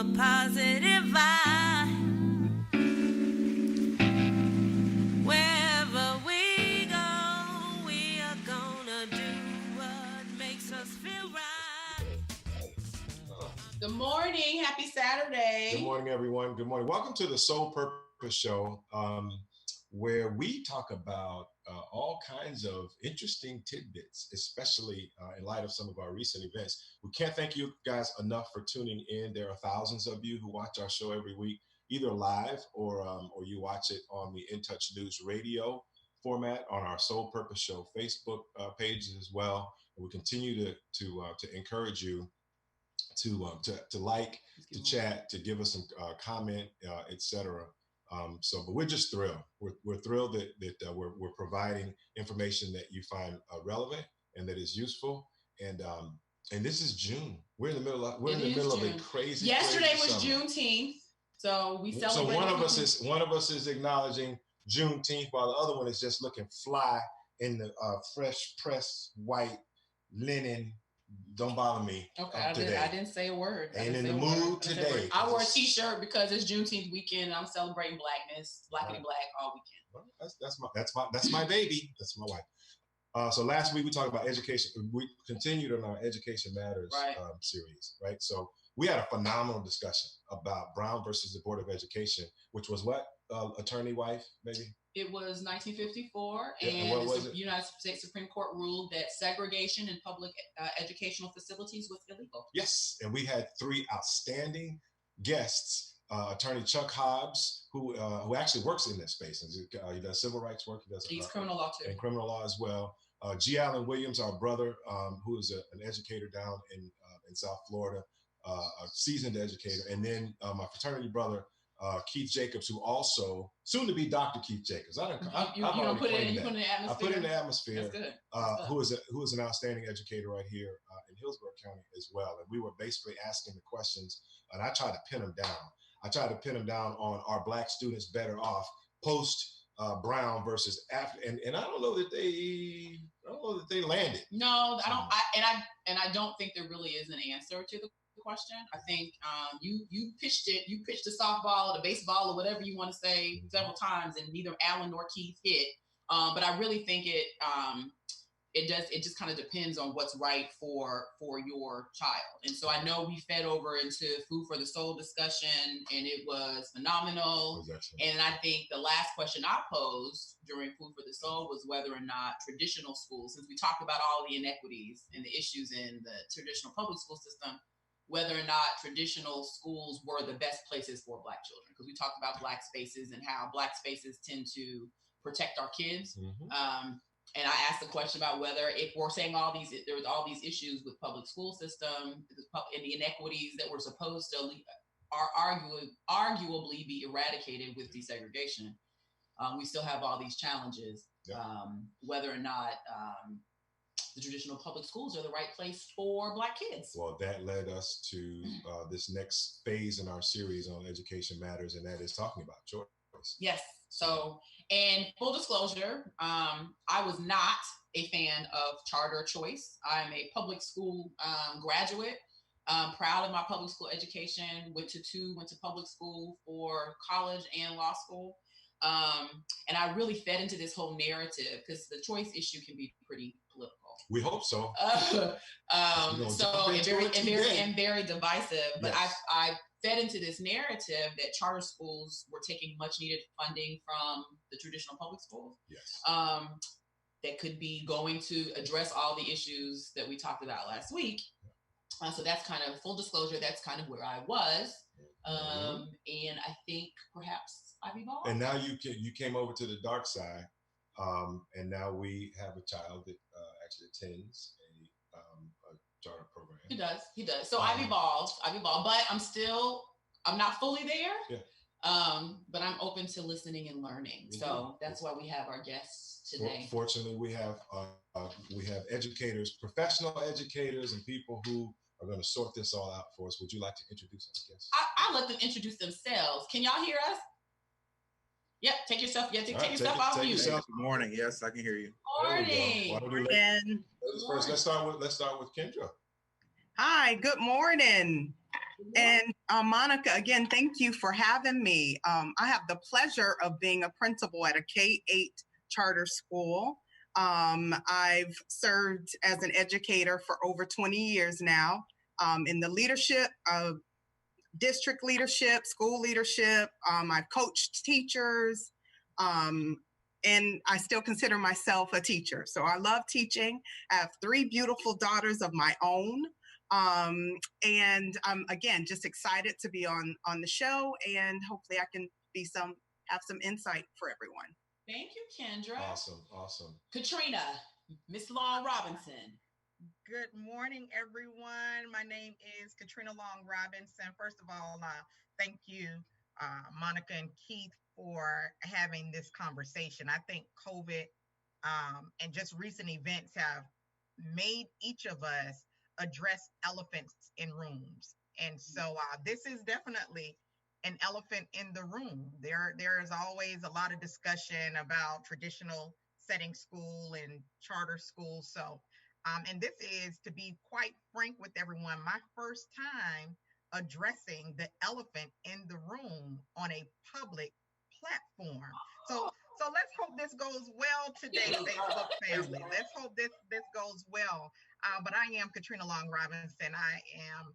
a positive vibe. Wherever we go, we are gonna do what makes us feel right. Good morning. Happy Saturday. Good morning, everyone. Good morning. Welcome to the Soul Purpose Show, where we talk about all kinds of interesting tidbits, especially in light of some of our recent events. We can't thank you guys enough for tuning in. There are thousands of you who watch our show every week, either live or you watch it on the In Touch News radio format on our Soul Purpose Show Facebook pages as well. And we continue to encourage you to like, to chat, to give us some comment, etc. But we're just thrilled. We're thrilled that we're providing information that you find relevant and that is useful. And this is June. We're in the middle of a crazy. Yesterday crazy was summer. Juneteenth, so we celebrate. So one of us is acknowledging Juneteenth, while the other one is just looking fly in the fresh pressed white linen. Don't bother me. Okay, I didn't say a word. Ain't in the mood today. I wore a T-shirt because it's Juneteenth weekend and I'm celebrating blackness, blackity black all weekend. Well, that's my baby. That's my wife. So last week we talked about education. We continued on our Education Matters series, right? So we had a phenomenal discussion about Brown versus the Board of Education, which was what, attorney wife, maybe? It was 1954, and the United States Supreme Court ruled that segregation in public educational facilities was illegal. Yes, and we had three outstanding guests. Attorney Chuck Hobbs, who actually works in this space. He does civil rights work. He's criminal law too. And criminal law as well. G. Allen Williams, our brother, who is an educator down in South Florida, a seasoned educator. And then my fraternity brother, Keith Jacobs, who also soon to be Dr. Keith Jacobs. You put it in the atmosphere. I put it in the atmosphere. That's good. Who is an outstanding educator right here in Hillsborough County as well. And we were basically asking the questions, and I tried to pin them down. I tried to pin them down on, are Black students better off post Brown versus after? And I don't know that they landed. No, I don't. I don't think there really is an answer to the question. I think you pitched it. You pitched the softball or the baseball or whatever you want to say several times, and neither Alan nor Keith hit. But I really think it just kind of depends on what's right for your child. And so I know we fed over into Food for the Soul discussion, and it was phenomenal. And I think the last question I posed during Food for the Soul was whether or not traditional schools, since we talked about all the inequities and the issues in the traditional public school system, whether or not traditional schools were the best places for Black children. Because we talked about Black spaces and how Black spaces tend to protect our kids. Mm-hmm. And I asked the question about whether, if we're saying there was all these issues with public school system and the inequities that were supposed to arguably be eradicated with desegregation, we still have all these challenges. Yep. Whether or not the traditional public schools are the right place for Black kids. Well, that led us to this next phase in our series on Education Matters, and that is talking about choice. Yes. So, and full disclosure, I was not a fan of charter choice. I'm a public school graduate. Proud of my public school education. Went to public school for college and law school. And I really fed into this whole narrative because the choice issue can be pretty political. We hope so. Very divisive. But yes. I fed into this narrative that charter schools were taking much needed funding from the traditional public schools. Yes. That could be going to address all the issues that we talked about last week. So that's kind of full disclosure. That's kind of where I was. And I think perhaps I've evolved. And now you came over to the dark side. And now we have a child that actually attends a charter program. He does. So I've evolved, but I'm not fully there. Yeah. But I'm open to listening and learning. Mm-hmm. So that's why we have our guests today. Fortunately, we have educators, professional educators, and people who are going to sort this all out for us. Would you like to introduce our guests? I'll let them introduce themselves. Can y'all hear us? Yep, take yourself off mute. Good morning. Yes, I can hear you. Morning. First, let's start with Kendra. Hi, good morning. And Monica, again, thank you for having me. I have the pleasure of being a principal at a K-8 charter school. I've served as an educator for over 20 years now in the leadership of district leadership, school leadership. I've coached teachers, and I still consider myself a teacher. So I love teaching. I have 3 beautiful daughters of my own. And I'm again just excited to be on the show, and hopefully I can have some insight for everyone. Thank you, Kendra. Awesome. Katrina, Miss Long Robinson. Good morning, everyone. My name is Katrina Long Robinson. First of all, thank you, Monica and Keith, for having this conversation. I think COVID and just recent events have made each of us address elephants in rooms. And so this is definitely an elephant in the room. There is always a lot of discussion about traditional setting school and charter school. So, and this is, to be quite frank with everyone, my first time addressing the elephant in the room on a public platform. So let's hope this goes well today, Facebook family. Let's hope this goes well. But I am Katrina Long Robinson. I am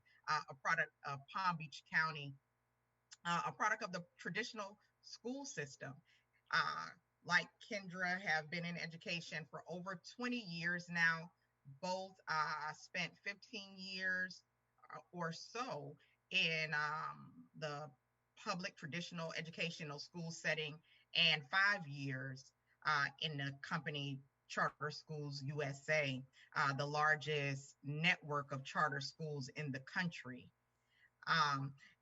a product of Palm Beach County, a product of the traditional school system. Like Kendra, have been in education for over 20 years now. Both spent 15 years or so in the public traditional educational school setting, and 5 years in the company Charter Schools USA, the largest network of charter schools in the country.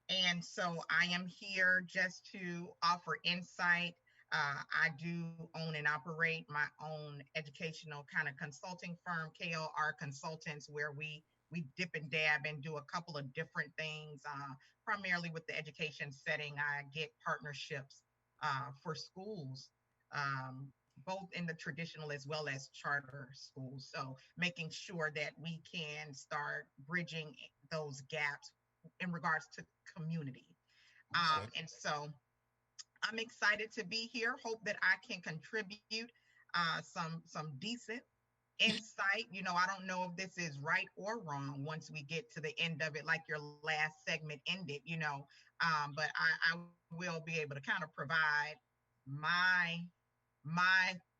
And so I am here just to offer insight. I do own and operate my own educational kind of consulting firm, KLR Consultants, where we dip and dab and do a couple of different things. Primarily with the education setting, I get partnerships for schools, both in the traditional as well as charter schools. So making sure that we can start bridging those gaps in regards to community. And so I'm excited to be here. Hope that I can contribute some decent insight. You know, I don't know if this is right or wrong once we get to the end of it, like your last segment ended, you know, but I will be able to kind of provide my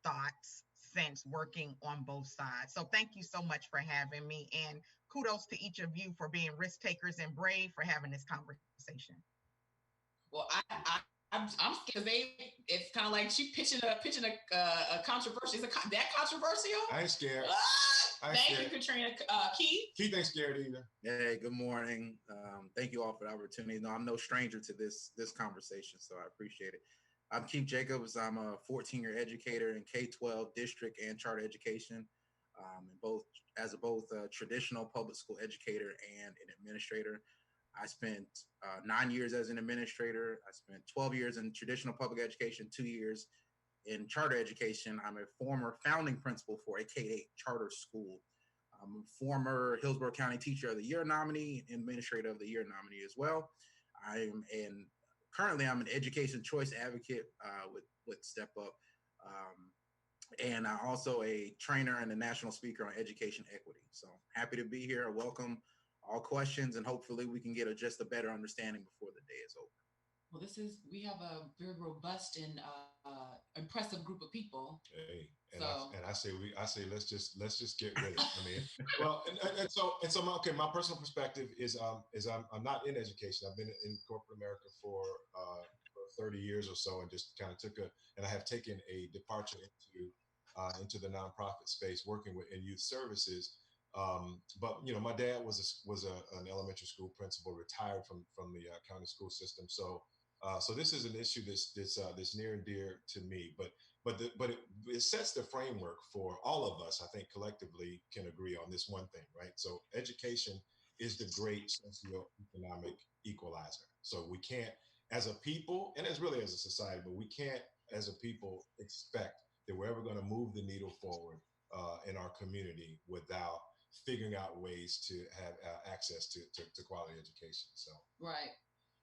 thoughts since working on both sides. So thank you so much for having me, and kudos to each of you for being risk takers and brave for having this conversation. Well, I'm scared because it's kind of like she pitching a controversy. Is that controversial? I ain't scared. Thank you, Katrina. Keith ain't scared either. Hey, good morning. Thank you all for the opportunity. No, I'm no stranger to this conversation, so I appreciate it. I'm Keith Jacobs. I'm a 14-year educator in K-12 district and charter education, as both a traditional public school educator and an administrator. I spent 9 years as an administrator. I spent 12 years in traditional public education, 2 years in charter education. I'm a former founding principal for a K-8 charter school. I'm a former Hillsborough County Teacher of the Year nominee, Administrator of the Year nominee as well. Currently, I'm an education choice advocate with Step Up, and I'm also a trainer and a national speaker on education equity. So happy to be here. I welcome all questions, and hopefully we can get just a better understanding before the day is over. Well, we have a very robust and impressive group of people. Hey, I say let's just get with it. I mean, well, and so my personal perspective is I'm not in education. I've been in corporate America for 30 years or so, and just kind of I have taken a departure into the nonprofit space, working in youth services. But you know, my dad was an elementary school principal, retired from the county school system. So this is an issue that's near and dear to me. But it sets the framework for all of us. I think collectively can agree on this one thing, right? So education is the great socioeconomic equalizer. So we can't, as a people, and as really as a society, but we can't, as a people, expect that we're ever going to move the needle forward in our community without figuring out ways to have access to quality education. So Right.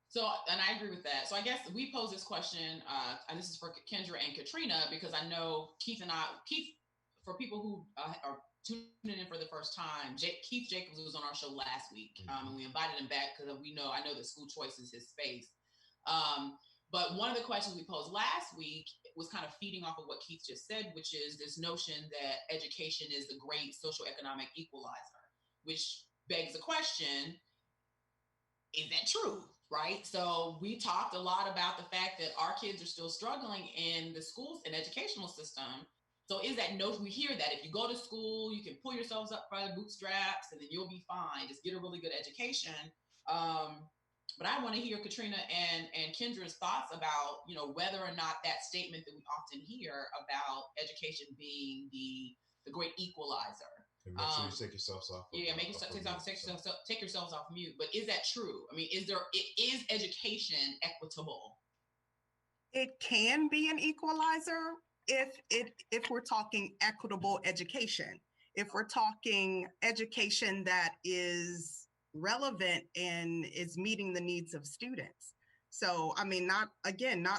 So, and I agree with that. So I guess we pose this question, and this is for Kendra and Katrina, because I know Keith, for people who are tuning in for the first time, Keith Jacobs was on our show last week, and we invited him back because I know that school choice is his space. But one of the questions we posed last week was kind of feeding off of what Keith just said, which is this notion that education is the great socioeconomic equalizer, which begs the question, is that true? Right? So we talked a lot about the fact that our kids are still struggling in the schools and educational system. So is that notion, we hear that if you go to school, you can pull yourselves up by the bootstraps and then you'll be fine. Just get a really good education. But I want to hear Katrina and Kendra's thoughts about, whether or not that statement that we often hear about education being the great equalizer. And make sure you take yourselves off. Take yourselves off mute. But is that true? I mean, is education equitable? It can be an equalizer if we're talking equitable education. If we're talking education that is relevant and is meeting the needs of students. So, I mean, not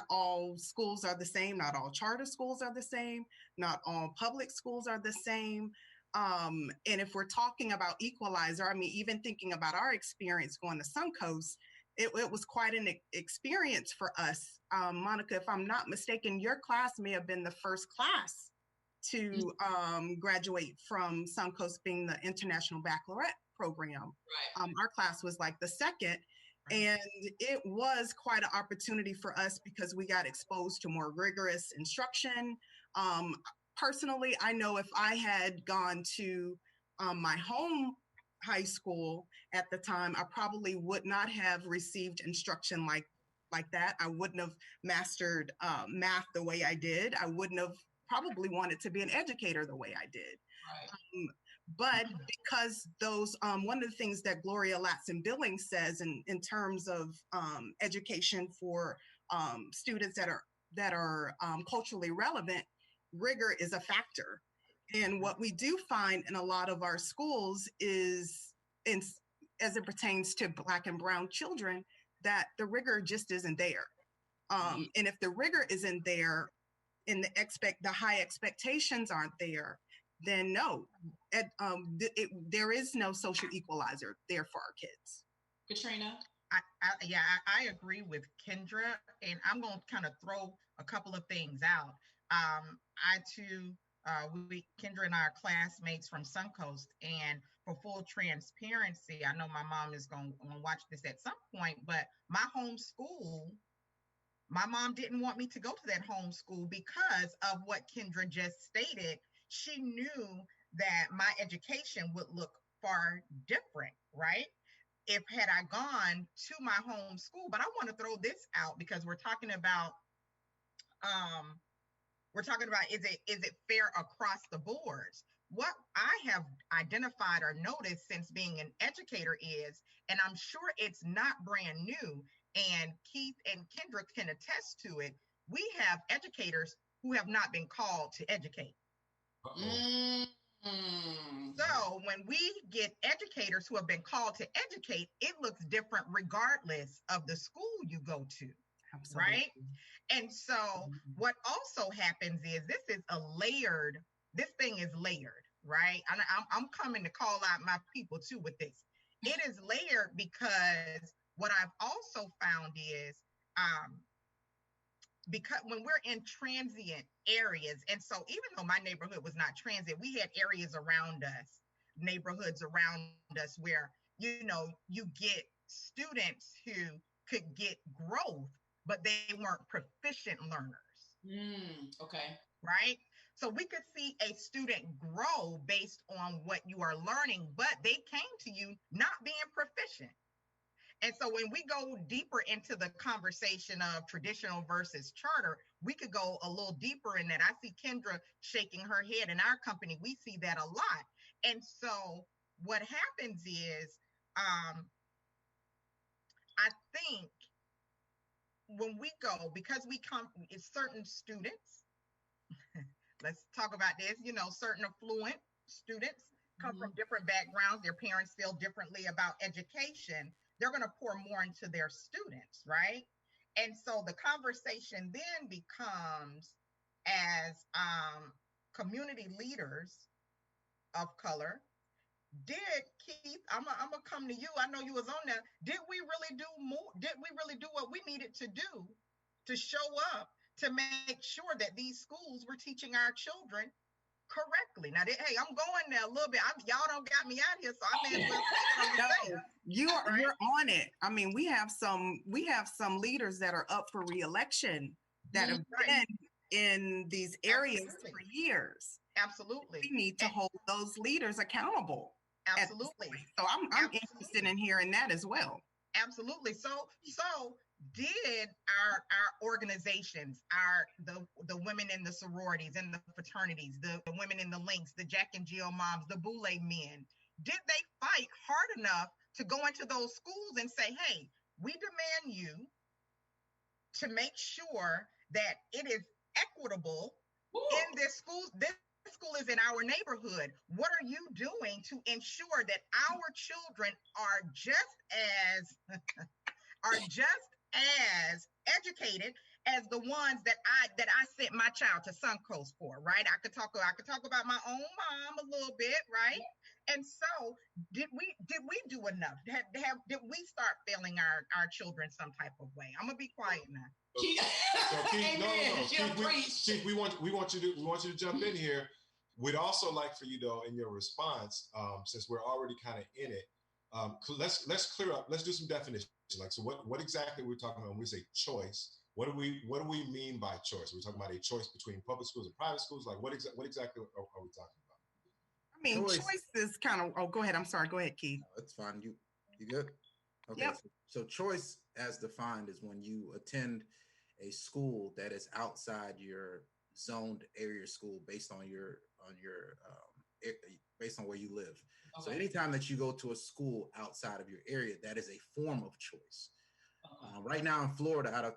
all schools are the same. Not all charter schools are the same. Not all public schools are the same. And if we're talking about equalizer, I mean, even thinking about our experience going to Suncoast, it was quite an experience for us. Monica, if I'm not mistaken, your class may have been the first class to graduate from Suncoast, being the International Baccalaureate program. Right. Our class was like the second. And it was quite an opportunity for us because we got exposed to more rigorous instruction. Personally, I know if I had gone to my home high school at the time, I probably would not have received instruction like that. I wouldn't have mastered math the way I did. I wouldn't have probably wanted to be an educator the way I did. Right. But because those, one of the things that Gloria Latson-Billings says in terms of education for students that are culturally relevant, rigor is a factor. And what we do find in a lot of our schools is, as it pertains to Black and Brown children, that the rigor just isn't there. And if the rigor isn't there and the high expectations aren't there, then no, there is no social equalizer there for our kids. Katrina? I agree with Kendra, and I'm going to kind of throw a couple of things out. I too, Kendra and I are classmates from Suncoast, and for full transparency, I know my mom is going to watch this at some point, but my home school, my mom didn't want me to go to that home school because of what Kendra just stated. She knew that my education would look far different, right? If had I gone to my home school, but I want to throw this out because we're talking about is it fair across the boards? What I have identified or noticed since being an educator is, and I'm sure it's not brand new, and Keith and Kendra can attest to it, we have educators who have not been called to educate. So when we get educators who have been called to educate, it looks different regardless of the school you go to. Absolutely. Right? And so what also happens is this thing is layered, right? And I'm coming to call out my people too with this. It is layered because what I've also found is because when we're in transient areas, and so even though my neighborhood was not transient, we had areas around us, neighborhoods around us where, you get students who could get growth, but they weren't proficient learners. Okay. Right? So we could see a student grow based on what you are learning, but they came to you not being proficient. And so when we go deeper into the conversation of traditional versus charter, we could go a little deeper in that. I see Kendra shaking her head. In our company, we see that a lot. And so what happens is, I think when we go, because we come, it's certain students, let's talk about this, certain affluent students, come from different backgrounds, their parents feel differently about education, they're going to pour more into their students, right? And so the conversation then becomes, as community leaders of color, did Keith, I'm gonna come to you. I know you was on there. Did we really do more? Did we really do what we needed to do to show up to make sure that these schools were teaching our children correctly? Now, hey, I'm going there a little bit. Y'all don't got me out here, so I may as well say what I'm saying. You're on it. I mean, we have some leaders that are up for re-election that have been in these areas for years. Absolutely. We need to hold those leaders accountable. Absolutely. So I'm interested in hearing that as well. Absolutely. So did our organizations, the women in the sororities and the fraternities, the women in the Links, the Jack and Jill moms, the Boule men, did they fight hard enough to go into those schools and say, hey, we demand you to make sure that it is equitable in this school? This school is in our neighborhood. What are you doing to ensure that our children are just as educated as the ones that I sent my child to Suncoast for, right? I could talk about my own mom a little bit, right? And so did we do enough? Did we start failing our children some type of way? I'm gonna be quiet now. Keith, we want you to jump in here. We'd also like for you, though, in your response, since we're already kind of in it, let's clear up. Let's do some definition. Like, so what exactly we're talking about when we say choice? What do we mean by choice? We're talking about a choice between public schools and private schools. Like, what exactly are we talking about? I mean, choice is kind of. Oh, go ahead. I'm sorry. Go ahead, Keith. No, it's fine. You good? Okay. Yep. So choice, as defined, is when you attend a school that is outside your zoned area school based on based on where you live. Okay. So anytime that you go to a school outside of your area, that is a form of choice. Right now in Florida, out of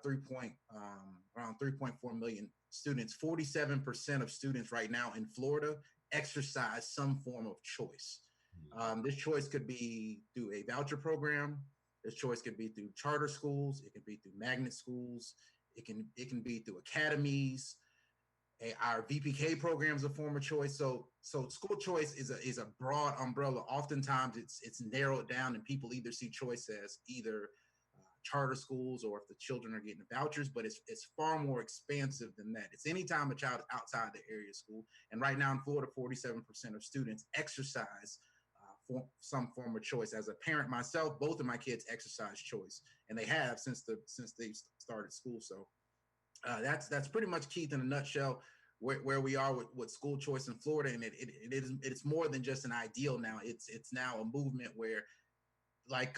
around 3.4 million students, 47% of students right now in Florida exercise some form of choice. This choice could be through a voucher program. This choice could be through charter schools. It could be through magnet schools. It can be through academies. Our VPK program is a form of choice. So school choice is a broad umbrella. Oftentimes it's narrowed down, and people either see choice as either charter schools or if the children are getting vouchers, but it's far more expansive than that. It's anytime a child is outside the area school. And right now in Florida, 47% of students exercise some form of choice. As a parent myself, both of my kids exercise choice, and they have since they started school. So that's pretty much, Keith, in a nutshell, where we are with school choice in Florida. And it's more than just an ideal now. It's now a movement where, like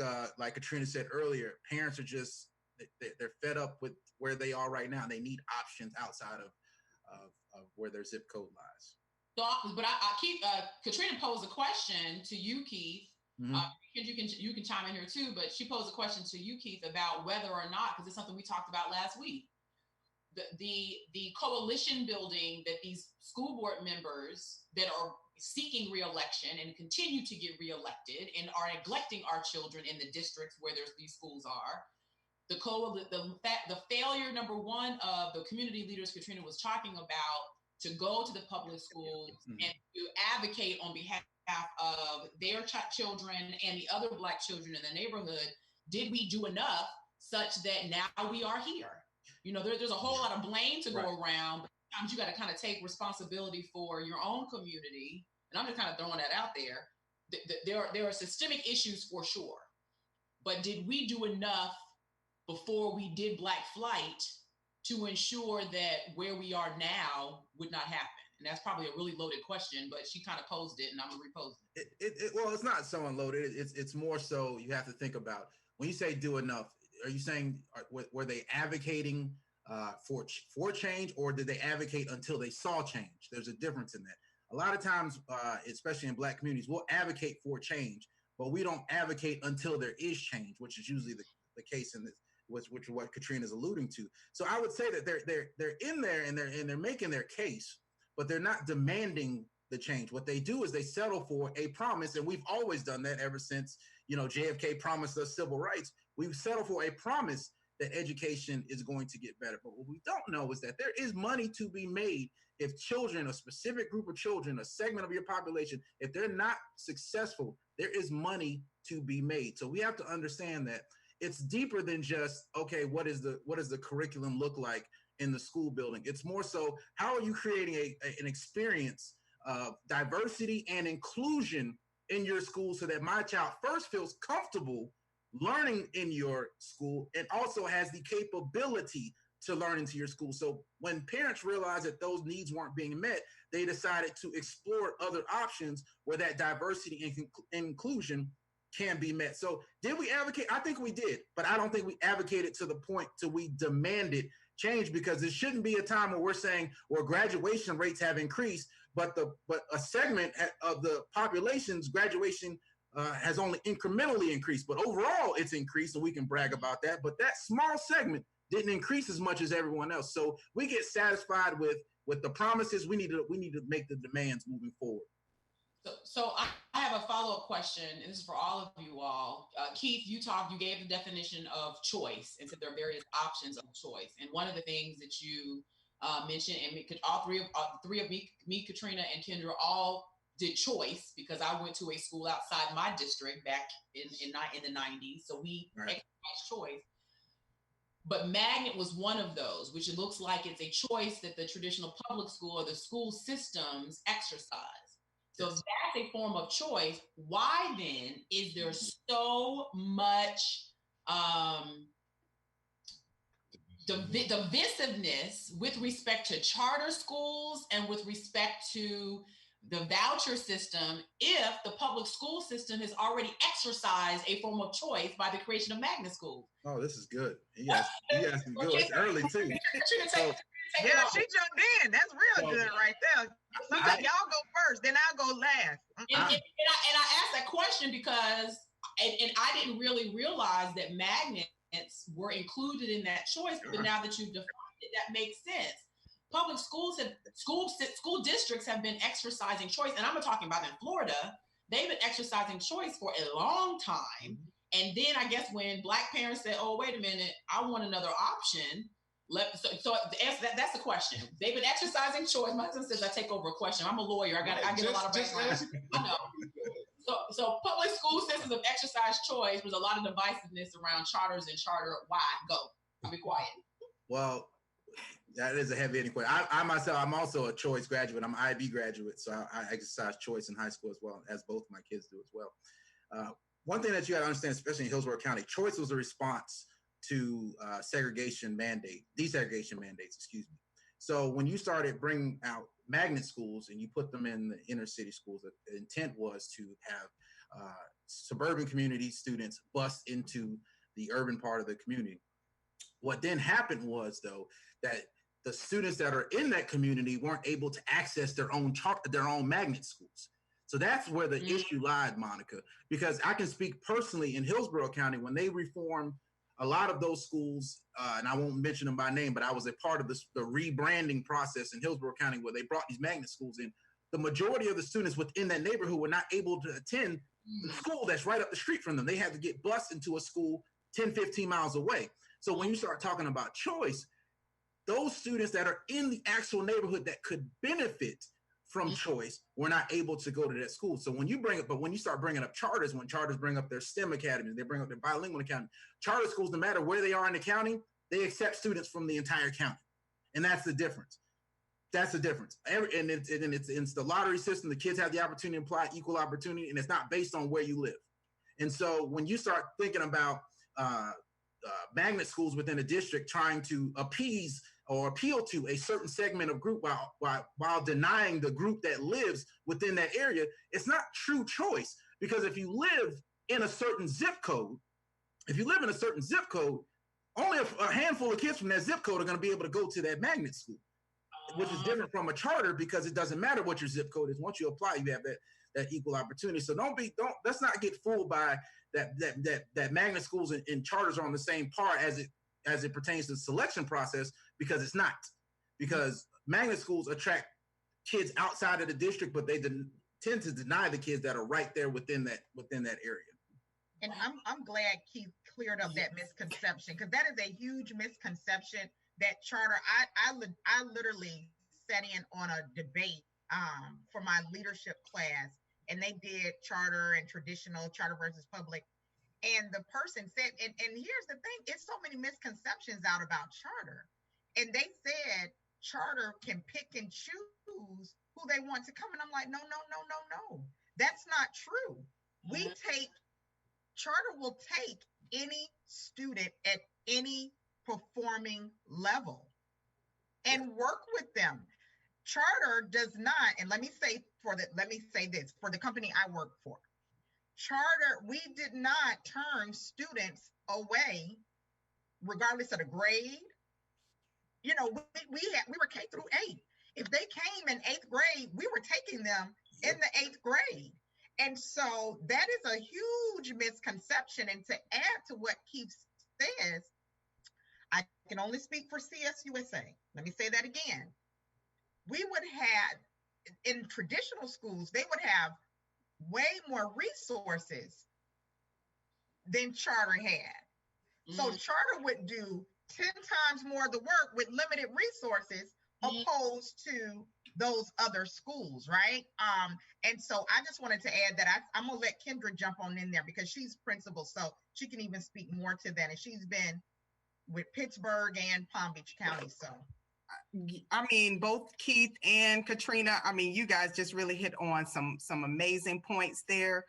Katrina said earlier, parents are just they're fed up with where they are right now. They need options outside of where their zip code lies. So, but Katrina posed a question to you, Keith. Mm-hmm. You can chime in here too, but she posed a question to you, Keith, about whether or not, because it's something we talked about last week, the coalition building that these school board members that are seeking re-election and continue to get re-elected and are neglecting our children in the districts where these schools are. The failure, number one, of the community leaders Katrina was talking about to go to the public schools and to advocate on behalf of their children and the other Black children in the neighborhood. Did we do enough such that now we are here? You know, there's a whole lot of blame to go around, but sometimes you got to kind of take responsibility for your own community. And I'm just kind of throwing that out there. There are systemic issues for sure, but did we do enough before we did Black Flight to ensure that where we are now would not happen? And that's probably a really loaded question, but she kind of posed it, and I'm gonna repose it. Well, it's not so unloaded. It's more so you have to think about, when you say do enough, are you saying were they advocating for change, or did they advocate until they saw change? There's a difference in that. A lot of times, especially in Black communities, we'll advocate for change, but we don't advocate until there is change, which is usually the case in this, which is what Katrina is alluding to. So I would say that they're in there and they're making their case, but they're not demanding the change. What they do is they settle for a promise, and we've always done that ever since, JFK promised us civil rights. We've settled for a promise that education is going to get better. But what we don't know is that there is money to be made if children, a specific group of children, a segment of your population, if they're not successful, there is money to be made. So we have to understand that it's deeper than just, okay, what does the curriculum look like in the school building? It's more so, how are you creating an experience of diversity and inclusion in your school so that my child first feels comfortable learning in your school and also has the capability to learn into your school. So when parents realized that those needs weren't being met, they decided to explore other options where that diversity and inclusion can be met. So did we advocate? I think we did, but I don't think we advocated to the point till we demanded change, because it shouldn't be a time where we're saying, well, graduation rates have increased, but a segment of the population's graduation has only incrementally increased, but overall it's increased, and we can brag about that. But that small segment didn't increase as much as everyone else. So we get satisfied with the promises. We need to make the demands moving forward. So I have a follow-up question, and this is for all of you all. Keith, you gave the definition of choice, and said there are various options of choice. And one of the things that you mentioned, and all three of me, Katrina, and Kendra all did choice, because I went to a school outside my district back in the 90s. So we exercised choice. But magnet was one of those, which it looks like it's a choice that the traditional public school or the school systems exercise. So if that's a form of choice, why then is there so much divisiveness with respect to charter schools and with respect to the voucher system if the public school system has already exercised a form of choice by the creation of magnet schools? Oh, this is good. Yes, good. It's early too. Yeah, she jumped in. That's real good right there. Sometimes y'all go first, then I'll go last. And I asked that question because, and I didn't really realize that magnets were included in that choice. But now that you've defined it, that makes sense. Public schools school districts have been exercising choice, and I'm talking about in Florida. They've been exercising choice for a long time. And then I guess when Black parents said, "Oh, wait a minute, I want another option." So that's the question. They've been exercising choice. My husband says I take over a question. I'm a lawyer. I get a lot of background. I know. So public school systems have exercised choice. There's a lot of divisiveness around charters and charter. Why? Go. I'll be quiet. Well, that is a heavy-hitting question. I myself, I'm also a choice graduate. I'm an IB graduate, so I exercise choice in high school as well, as both my kids do as well. One thing that you got to understand, especially in Hillsborough County, choice was a response to desegregation mandates, excuse me. So when you started bringing out magnet schools and you put them in the inner city schools, the intent was to have suburban community students bust into the urban part of the community. What then happened was, though, that the students that are in that community weren't able to access their own magnet schools. So that's where the issue lied, Monica, because I can speak personally in Hillsborough County when they reformed a lot of those schools, and I won't mention them by name, but I was a part of the rebranding process in Hillsborough County where they brought these magnet schools in. The majority of the students within that neighborhood were not able to attend the school that's right up the street from them. They had to get bused into a school 10, 15 miles away. So when you start talking about choice, those students that are in the actual neighborhood that could benefit from choice were not able to go to that school. So when you start bringing up charters, when charters bring up their STEM academies, they bring up their bilingual academy, charter schools, no matter where they are in the county, they accept students from the entire county. And that's the difference. That's the difference. It's the lottery system. The kids have the opportunity to apply equal opportunity, and it's not based on where you live. And so when you start thinking about magnet schools within a district trying to appease or appeal to a certain segment of group while denying the group that lives within that area, it's not true choice. Because if you live in a certain zip code, only a handful of kids from that zip code are going to be able to go to that magnet school, which is different from a charter because it doesn't matter what your zip code is. Once you apply, you have that equal opportunity. So let's not get fooled by that magnet schools and charters are on the same par as it pertains to the selection process, because it's not. Because magnet schools attract kids outside of the district, but they tend to deny the kids that are right there within that area. And I'm glad Keith cleared up that misconception, because that is a huge misconception that charter. I literally sat in on a debate for my leadership class, and they did charter and traditional, charter versus public. And the person said, and here's the thing, it's so many misconceptions out about charter. And they said charter can pick and choose who they want to come. And I'm like, no. That's not true. Charter will take any student at any performing level and work with them. Charter does not, and let me say this, for the company I work for, charter, we did not turn students away regardless of the grade. You know, we were K through 8. If they came in 8th grade, we were taking them in the 8th grade. And so that is a huge misconception. And to add to what Keith says, I can only speak for CSUSA. Let me say that again. We would have, in traditional schools, they would have way more resources than charter had. So charter would do 10 times more of the work with limited resources opposed to those other schools, right? And so I just wanted to add that I'm gonna let Kendra jump on in there, because she's principal, so she can even speak more to that. And she's been with Pittsburgh and Palm Beach County. So I mean, both Keith and Katrina, I mean, you guys just really hit on some amazing points there.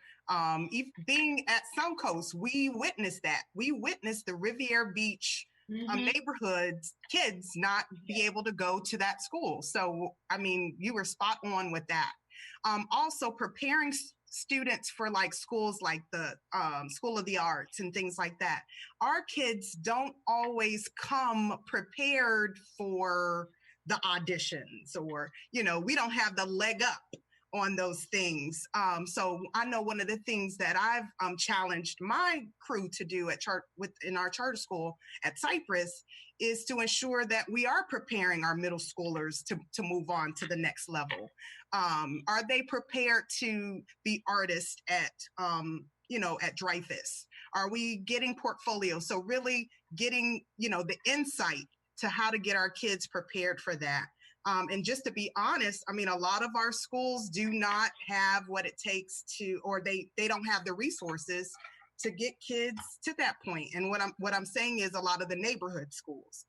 Being at Suncoast, we witnessed that. We witnessed the Riviera Beach neighborhoods kids not be able to go to that school. So, I mean, you were spot on with that. Also preparing students for like schools like the School of the Arts and things like that. Our kids don't always come prepared for the auditions, or, you know, we don't have the leg up on those things. So I know one of the things that I've challenged my crew to do in our charter school at Cypress is to ensure that we are preparing our middle schoolers to move on to the next level. Are they prepared to be artists at Dreyfus? Are we getting portfolios? So really getting, the insight to how to get our kids prepared for that. And just to be honest, I mean, a lot of our schools do not have what it takes to, or they don't have the resources to get kids to that point. And what I'm saying is a lot of the neighborhood schools,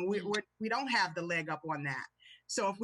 we don't have the leg up on that. So if